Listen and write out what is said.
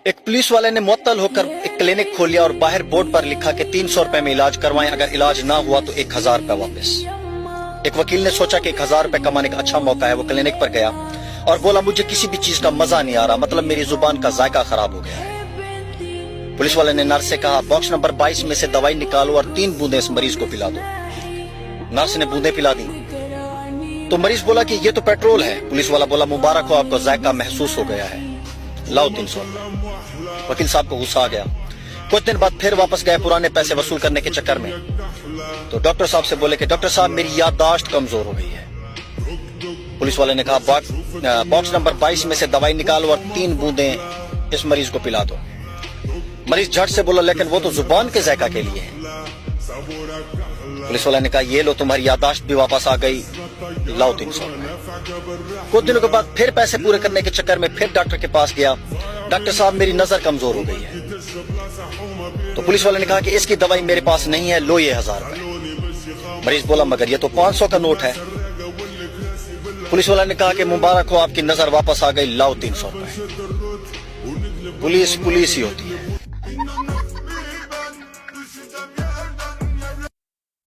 ایک पुलिस वाले ने मुअत्तल होकर एक क्लिनिक खोल लिया और बाहर बोर्ड पर लिखा कि 300 रुपए में इलाज करवाएं, अगर इलाज ना हुआ तो 1000 रुपए वापस। एक वकील ने सोचा कि 1000 रुपए कमाने का अच्छा मौका है। वो क्लिनिक पर गया और बोला, मुझे किसी भी चीज का मजा नहीं आ रहा, मतलब मेरी जुबान का जायका खराब हो गया है। पुलिस वाले ने नर्स से कहा, बॉक्स नंबर 22 में से दवाई निकालो और 3 बूंदे इस मरीज को पिला दो। नर्स ने बूंदे पिला दी तो मरीज बोला कि ये तो पेट्रोल है। पुलिस वाला बोला, मुबारक हो, आपको जायका महसूस हो गया है, लाओ 300 रुपए। वकील साहब को गुस्सा आ गया। कुछ दिन बाद फिर वापस गए पुराने पैसे वसूल करने के चक्कर में। तो डॉक्टर साहब से बोले कि डॉक्टर साहब, मेरी याददाश्त कमजोर हो गई है। पुलिस वाले ने कहा, बॉक्स नंबर 22 में से दवाई निकालो और 3 बूंदें इस मरीज को पिला दो। मरीज झट से बोला, लेकिन वो तो जुबान के जायका के लिए है। पुलिस वाले ने कहा, ये लो, तुम्हारी याददाश्त भी वापस आ गई, लाओ 300 रुपए। कुछ दिनों के बाद फिर पैसे पूरे करने के चक्कर में फिर डॉक्टर के पास गया। डॉक्टर साहब, मेरी नजर कमजोर हो गई है। तो पुलिस वाले ने कहा कि इसकी दवाई मेरे पास नहीं है, लो ये 1000 रुपए। मरीज बोला, मगर ये तो 500 का नोट है। पुलिस वाले ने कहा कि मुबारक हो, आपकी नजर वापस आ गई, लाओ 300 रुपए। पुलिस ही होती है।